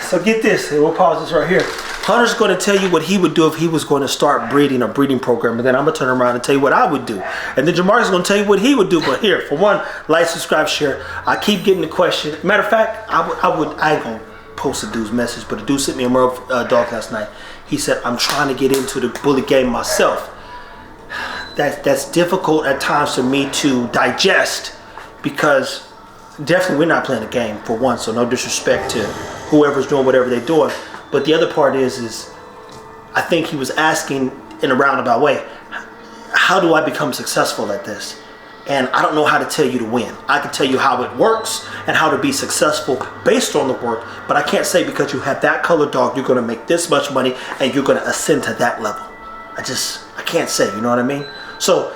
So get this. We'll pause this right here. Hunter's going to tell you what he would do if he was going to start breeding a breeding program, and then I'm going to turn around and tell you what I would do. And then Jamarcus is going to tell you what he would do. But here, for one, like, subscribe, share. I keep getting the question. Matter of fact, I ain't going to post a dude's message, but a dude sent me a dog last night. He said, I'm trying to get into the bully game myself. That's difficult at times for me to digest, because definitely we're not playing a game, for one, so no disrespect to whoever's doing whatever they're doing. But the other part is I think he was asking in a roundabout way, how do I become successful at this? And I don't know how to tell you to win. I can tell you how it works and how to be successful based on the work, but I can't say because you have that color dog, you're gonna make this much money and you're gonna ascend to that level. I can't say, you know what I mean? So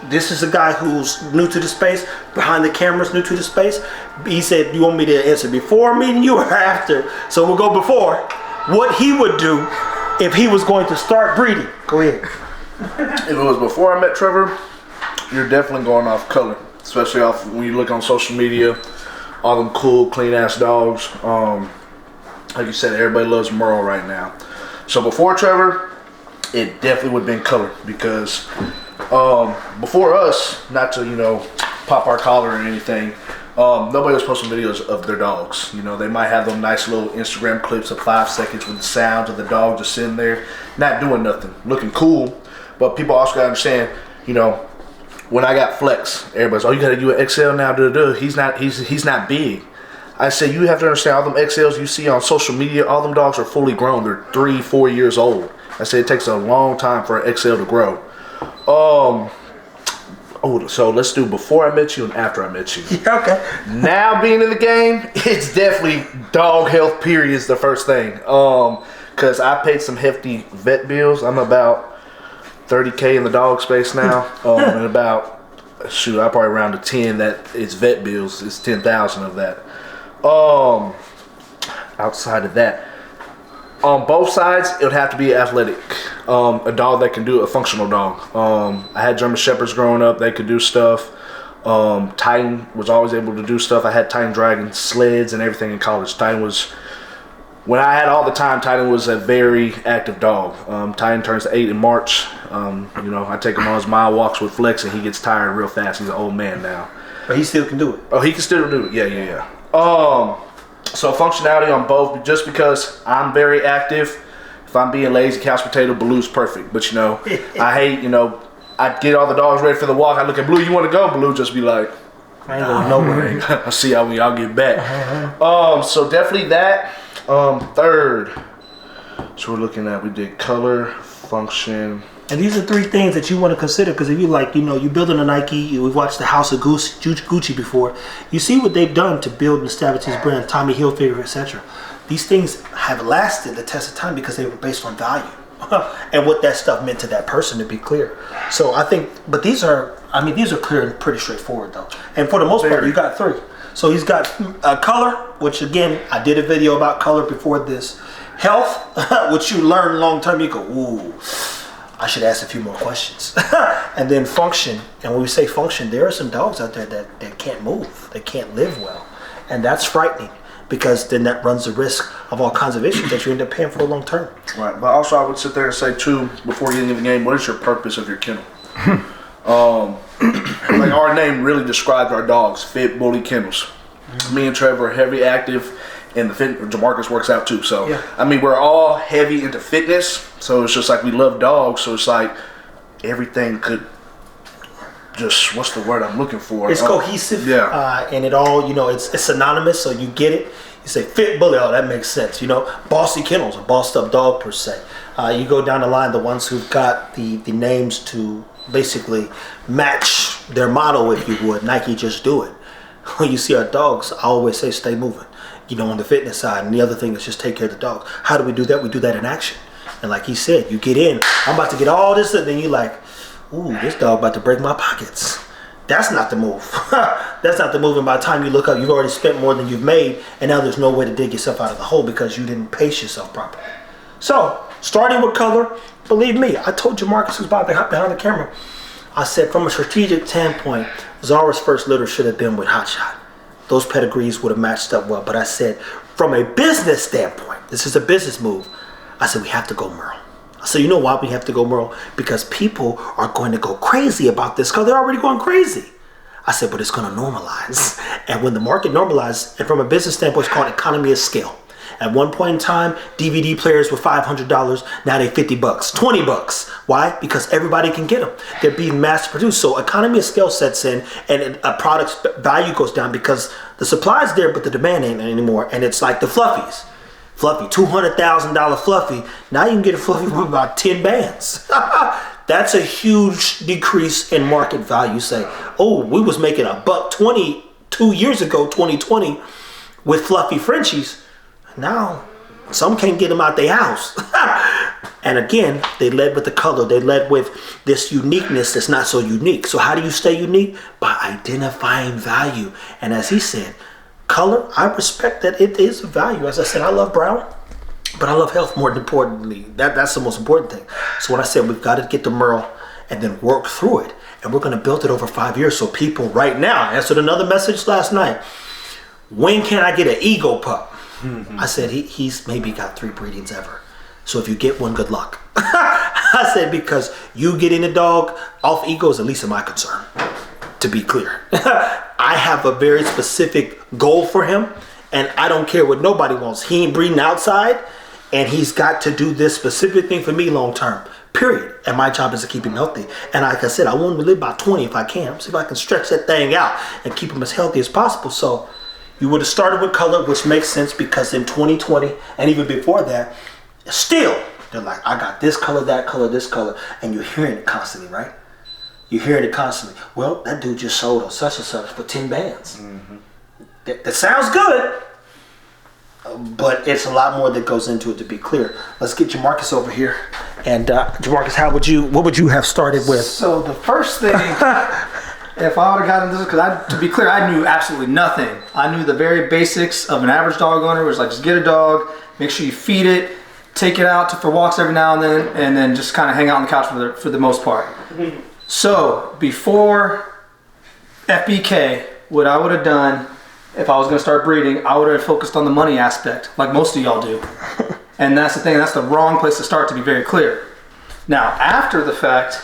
this is a guy who's new to the space, behind the cameras, new to the space. He said, you want me to answer before meeting you or after? So we'll go before. What he would do if he was going to start breeding. Go ahead. If it was before I met Trevor, you're definitely going off color, especially off when you look on social media, all them cool, clean ass dogs. Like you said, everybody loves Merle right now. So before Trevor, it definitely would have been color, because before us, not to pop our collar or anything, nobody was posting videos of their dogs. They might have them nice little Instagram clips of 5 seconds with the sounds of the dog just sitting there, not doing nothing, looking cool. But people also gotta understand, when I got Flex, everybody's, oh, you gotta do an XL now, he's not big. I say, you have to understand, all them XLs you see on social media, all them dogs are fully grown. They're 3-4 years old. I say it takes a long time for an XL to grow. So let's do before I met you and after I met you. Yeah, okay. Now being in the game, it's definitely dog health period is the first thing. Cause I paid some hefty vet bills. I'm about $30K in the dog space now. And about, I probably around the 10 that is vet bills. It's 10,000 of that. Outside of that, on both sides, it would have to be athletic. A dog that can do a functional dog. I had German Shepherds growing up. They could do stuff. Titan was always able to do stuff. I had Titan Dragon sleds and everything in college. Titan was, when I had all the time, Titan was a very active dog. Titan turns 8 in March. I take him on his mile walks with Flex, and he gets tired real fast. He's an old man now. But he still can do it. Oh, he can still do it. Yeah. So functionality on both, just because I'm very active. If I'm being lazy, couch potato, Blue's perfect. But I hate, I get all the dogs ready for the walk. I look at Blue, you want to go? Blue just be like, I ain't going nowhere. I'll see how when y'all get back. So definitely that. Third, so we're looking at, we did color, function. And these are 3 things that you want to consider, because if you you're building a Nike, we've watched the House of Gucci before. You see what they've done to build and establish his brand, Tommy Hilfiger, etc. These things have lasted the test of time because they were based on value and what that stuff meant to that person, to be clear. So I think, but these are clear and pretty straightforward though. And for the most part, you got 3. So he's got color, which again, I did a video about color before this. Health, which you learn long term, you go, ooh, I should ask a few more questions. And then function, and when we say function, there are some dogs out there that can't move, they can't live well. And that's frightening, because then that runs the risk of all kinds of issues that you end up paying for the long term. Right, but also I would sit there and say too, before getting in the game, what is your purpose of your kennel? Like our name really describes our dogs, Fit Bully Kennels. Me and Trevor are heavy active, and Jamarcus works out too. So yeah. We're all heavy into fitness. So it's just like we love dogs. So it's like everything could just, what's the word I'm looking for? It's cohesive. Yeah. And it all, it's synonymous. So you get it. You say Fit Bully, oh, that makes sense. Bossy Kennels, a bossed up dog per se. You go down the line, the ones who've got the names to basically match their motto, if you would. Nike, just do it. When you see our dogs, I always say stay moving. On the fitness side, and the other thing is just take care of the dogs. How do we do that? We do that in action. And like he said, you get in, I'm about to get all this, and then you like, ooh, this dog about to break my pockets. That's not the move. That's not the move. And by the time you look up, you've already spent more than you've made, and now there's no way to dig yourself out of the hole because you didn't pace yourself properly. So, starting with color, believe me, I told Jamarcus, who's behind the camera, I said from a strategic standpoint, Zara's first litter should have been with Hot Shot. Those pedigrees would have matched up well. But I said, From a business standpoint, this is a business move. I said, we have to go Merle. I said, you know why we have to go Merle? Because people are going to go crazy about this because they're already going crazy. I said, but it's going to normalize. And when the market normalizes, and from a business standpoint, it's called economy of scale. At one point in time, DVD players were $500. Now they're $50, $20. Why? Because everybody can get them. They're being mass produced. So economy of scale sets in, and a product's value goes down because the supply's there, but the demand ain't anymore. And it's like the fluffies. Fluffy, $200,000 fluffy. Now you can get a fluffy with about 10 bands. That's a huge decrease in market value. Say, oh, we was making $1.20 2 years ago, 2020, with fluffy Frenchies. Now, some can't get them out their house. And again, they led with the color. They led with this uniqueness that's not so unique. So how do you stay unique? By identifying value. And as he said, color, I respect that it is a value. As I said, I love brown, but I love health more than importantly. That's the most important thing. So when I said we've got to get the Merle and then work through it, and we're going to build it over 5 years so people right now, I answered another message last night, when can I get an ego pup? I said, he's maybe got 3 breedings ever. So if you get one, good luck. I said, because you getting a dog off ego is the least of my concern, to be clear. I have a very specific goal for him, and I don't care what nobody wants. He ain't breeding outside, and he's got to do this specific thing for me long term, period. And my job is to keep him healthy. And like I said, I want him to live about 20 if I can. See if I can stretch that thing out and keep him as healthy as possible. So you would have started with color, which makes sense because in 2020, and even before that, still, they're like, I got this color, that color, this color. And you're hearing it constantly, right? You're hearing it constantly. Well, that dude just sold on such and such for 10 bands. Mm-hmm. That sounds good, but it's a lot more that goes into it, to be clear. Let's get Jamarcus over here. And Jamarcus, what would you have started with? So the first thing, if I would have gotten this, because to be clear, I knew absolutely nothing. I knew the very basics of an average dog owner, was like, just get a dog, make sure you feed it, take it out for walks every now and then just kind of hang out on the couch for the most part. Mm-hmm. So before FBK, what I would have done, if I was going to start breeding, I would have focused on the money aspect, like most of y'all do. And that's the thing, that's the wrong place to start, to be very clear. Now, after the fact,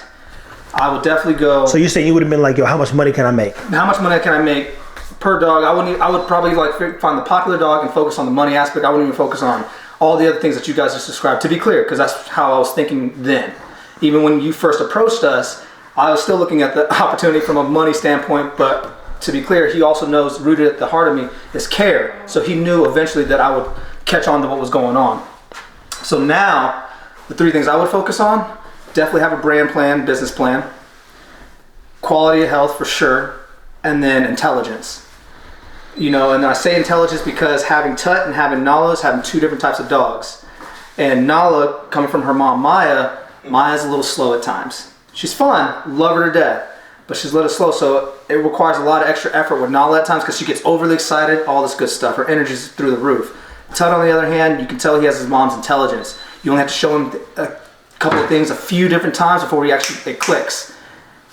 I would definitely go. So you say you would have been like, yo, how much money can I make? How much money can I make per dog? I would probably like find the popular dog and focus on the money aspect. I wouldn't even focus on all the other things that you guys just described, to be clear, because that's how I was thinking then. Even when you first approached us, I was still looking at the opportunity from a money standpoint, but to be clear, he also knows, rooted at the heart of me, is care. So he knew eventually that I would catch on to what was going on. So now, the 3 things I would focus on, definitely have a brand plan, business plan, quality of health for sure, and then intelligence. You know, and I say intelligence because having Tut and having Nala is having 2 different types of dogs. And Nala, coming from her mom Maya's a little slow at times. She's fun, love her to death, but she's a little slow, so it requires a lot of extra effort with Nala at times because she gets overly excited, all this good stuff. Her energy's through the roof. Tut, on the other hand, you can tell he has his mom's intelligence. You only have to show him a couple of things a few different times before it clicks.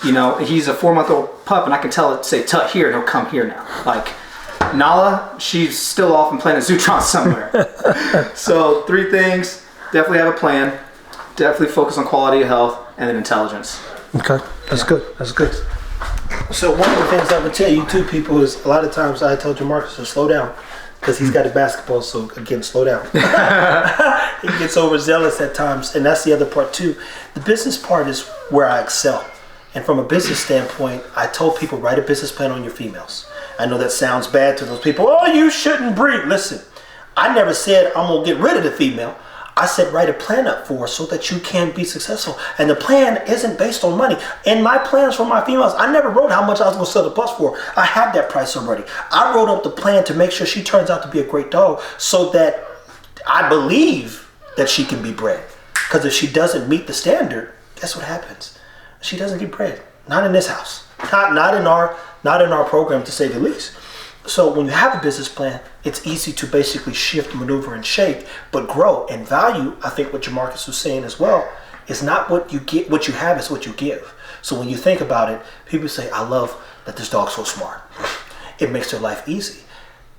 You know, he's a 4-month-old pup, and I can tell it, say, Tut here, and he'll come here now. Like, Nala, she's still off and playing a Zootron somewhere. So 3 things, definitely have a plan, definitely focus on quality of health, and then intelligence. Okay, that's good. That's good. So one of the things I would tell you too, people, is a lot of times I tell Jamarcus to slow down because he's got a basketball. So again, slow down. He gets overzealous at times, and that's the other part too. The business part is where I excel, and from a business standpoint, I told people, write a business plan on your females. I know that sounds bad to those people. Oh, you shouldn't breed. Listen, I never said I'm gonna get rid of the female. I said write a plan up for her so that you can be successful. And the plan isn't based on money. In my plans for my females, I never wrote how much I was going to sell the pups for. I had that price already. I wrote up the plan to make sure she turns out to be a great dog so that I believe that she can be bred. Because if she doesn't meet the standard, guess what happens? She doesn't get bred. Not in this house. Not in our program, to say the least. So when you have a business plan, it's easy to basically shift, maneuver, and shake, but grow. And value, I think what Jamarcus was saying as well, is not what you get, what you have is what you give. So when you think about it, people say, I love that this dog's so smart. It makes their life easy.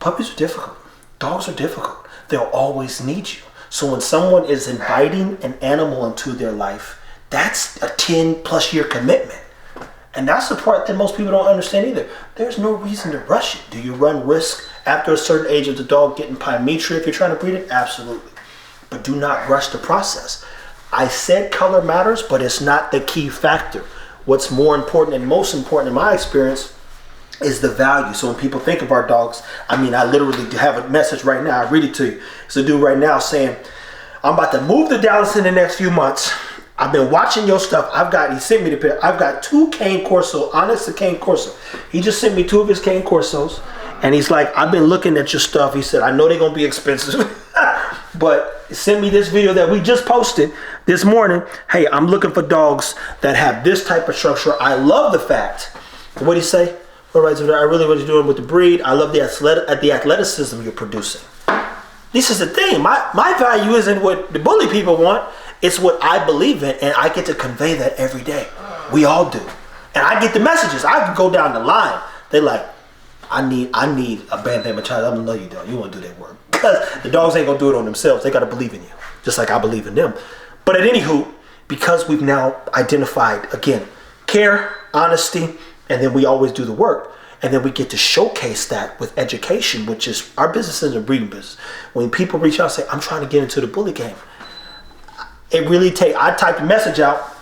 Puppies are difficult. Dogs are difficult. They'll always need you. So when someone is inviting an animal into their life, that's a 10 plus year commitment. And that's the part that most people don't understand either. There's no reason to rush it. Do you run risk after a certain age of the dog getting pyometria if you're trying to breed it? Absolutely. But do not rush the process. I said color matters, but it's not the key factor. What's more important and most important in my experience is the value. So when people think of our dogs, I mean, I literally have a message right now. I read it to you. It's a dude right now saying, I'm about to move to Dallas in the next few months. I've been watching your stuff. He sent me the picture. I've got 2 Cane Corso, honest to Cane Corso. He just sent me 2 of his Cane Corsos. And he's like, I've been looking at your stuff. He said, I know they're going to be expensive. But send me this video that we just posted this morning. Hey, I'm looking for dogs that have this type of structure. I love the fact. What did he say? All right, so I really what you're doing with the breed. I love the athleticism you're producing. This is the thing. My value isn't what the bully people want. It's what I believe in, and I get to convey that every day. We all do. And I get the messages. I can go down the line. They're like, I need a Bam Bam child. I'm gonna know you don't. You want to do that work. Because the dogs ain't gonna do it on themselves. They gotta believe in you. Just like I believe in them. But at anywho, because we've now identified, again, care, honesty, and then we always do the work. And then we get to showcase that with education, which is our business is a breeding business. When people reach out and say, I'm trying to get into the bully game, it really I type the message out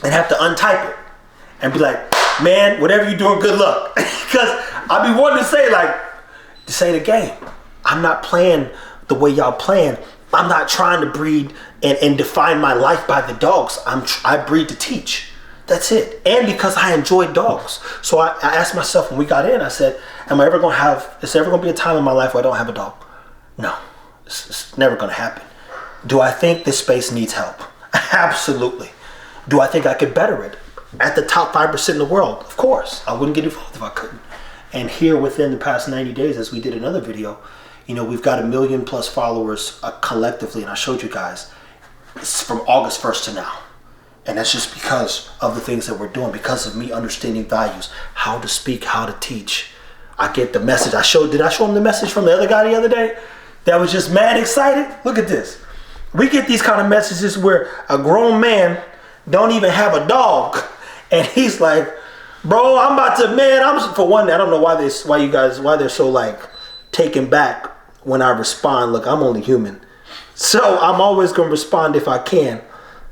and have to untype it and be like, man, whatever you're doing, good luck. Because I be wanting to say, like, this ain't a game. I'm not playing the way y'all playing. I'm not trying to breed and define my life by the dogs. I breed to teach. That's it. And because I enjoy dogs. So I asked myself when we got in, I said, is there ever going to be a time in my life where I don't have a dog? No, it's never going to happen. Do I think this space needs help? Absolutely. Do I think I could better it? At the top 5% in the world? Of course. I wouldn't get involved if I couldn't. And here within the past 90 days, as we did another video, we've got 1 million plus followers collectively. And I showed you guys, it's from August 1st to now. And that's just because of the things that we're doing, because of me understanding values, how to speak, how to teach. I get the message. Did I show him the message from the other guy the other day that was just mad excited? Look at this. We get these kind of messages where a grown man don't even have a dog. And he's like, bro, for one, I don't know why they're so like taken back when I respond. Look, I'm only human. So I'm always going to respond if I can.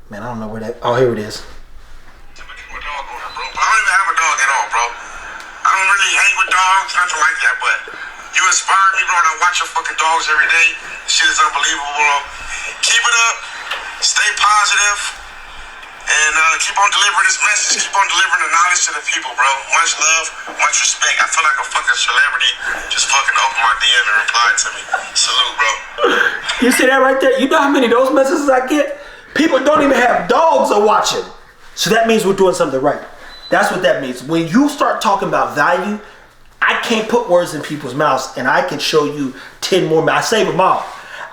Man, I don't know where that. Oh, here it is. I don't even have a dog at all, bro. I don't really hang with dogs, nothing like that. But you inspire me, bro. And I watch your fucking dogs every day. This shit is unbelievable, bro. Keep it up. Stay positive. And keep on delivering this message. Keep on delivering the knowledge to the people, bro. Much love, much respect. I feel like a fucking celebrity just fucking opened my DM and replied to me. Salute, bro. You see that right there? You know how many of those messages I get? People don't even have dogs are watching. So that means we're doing something right. That's what that means. When you start talking about value, I can't put words in people's mouths, and I can show you 10 more. I save them all.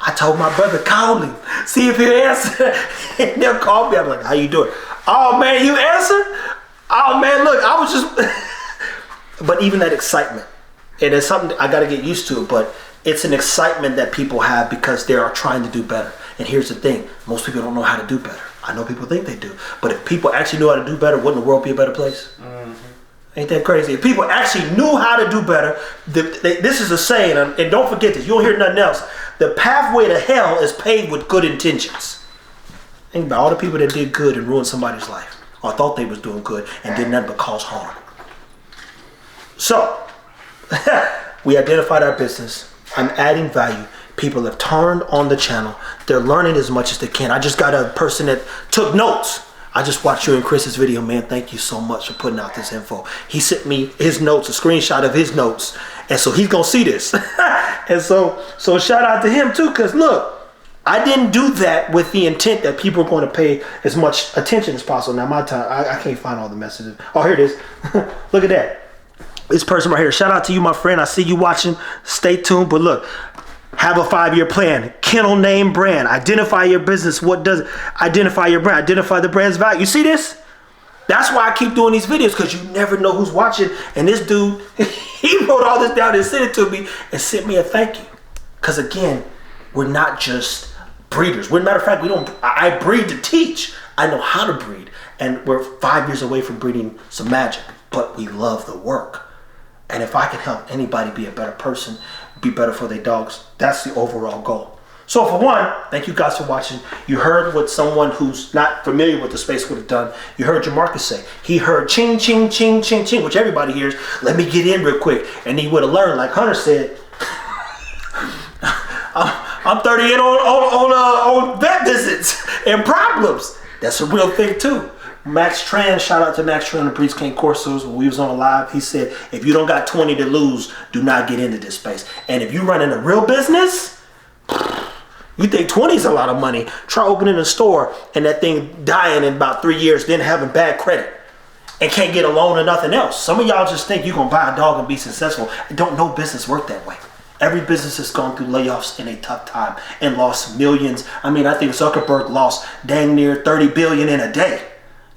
I told my brother, call him. See if he'll answer. And they'll call me. I'm like, how you doing? Oh, man, you answered? Oh, man, look, I was just... But even that excitement, and it's something I got to get used to, but it's an excitement that people have because they are trying to do better. And here's the thing. Most people don't know how to do better. I know people think they do. But if people actually knew how to do better, wouldn't the world be a better place? Mm-hmm. Ain't that crazy? If people actually knew how to do better, this is a saying, and don't forget this. You don't hear nothing else. The pathway to hell is paved with good intentions. Think about all the people that did good and ruined somebody's life, or thought they was doing good and did nothing but cause harm. So, we identified our business. I'm adding value. People have turned on the channel. They're learning as much as they can. I just got a person that took notes. I just watched you and Chris's video, man. Thank you so much for putting out this info. He sent me his notes, a screenshot of his notes. And so he's going to see this. And so shout out to him too, because look, I didn't do that with the intent that people are going to pay as much attention as possible. Now my time, I can't find all the messages. Oh, here it is. Look at that. This person right here. Shout out to you, my friend. I see you watching. Stay tuned. But look, have a 5-year plan. Kennel name brand. Identify your business. What does it? Identify your brand. Identify the brand's value. You see this? That's why I keep doing these videos, because you never know who's watching. And this dude, he wrote all this down and sent it to me and sent me a thank you. Because again, we're not just breeders. Matter of fact, I breed to teach. I know how to breed. And we're 5 years away from breeding some magic. But we love the work. And if I can help anybody be a better person, be better for their dogs, that's the overall goal. So for one, thank you guys for watching. You heard what someone who's not familiar with the space would have done. You heard Jamarcus say. He heard ching, ching, ching, ching, ching, which everybody hears. Let me get in real quick. And he would have learned, like Hunter said, I'm 38 on vet visits and problems. That's a real thing too. Max Tran, shout out to Max Tran, the Breeze King Corsos, when we was on live, he said, if you don't got 20 to lose, do not get into this space. And if you run in a real business, you think 20 is a lot of money. Try opening a store and that thing dying in about 3 years, then having bad credit and can't get a loan or nothing else. Some of y'all just think you're going to buy a dog and be successful. Don't know business work that way. Every business has gone through layoffs in a tough time and lost millions. I mean, I think Zuckerberg lost dang near 30 billion in a day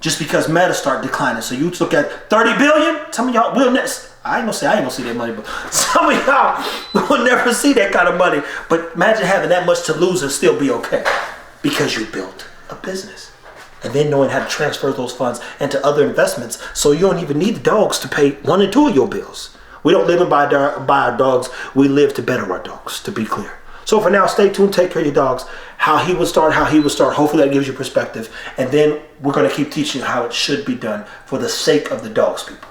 just because Meta started declining. So you look at 30 billion, some of y'all will next. I ain't gonna see that money, but some of y'all will never see that kind of money. But imagine having that much to lose and still be okay because you built a business. And then knowing how to transfer those funds into other investments so you don't even need the dogs to pay 1 and 2 of your bills. We don't live and buy our dogs. We live to better our dogs, to be clear. So for now, stay tuned. Take care of your dogs. How he would start. Hopefully that gives you perspective. And then we're going to keep teaching you how it should be done for the sake of the dogs, people.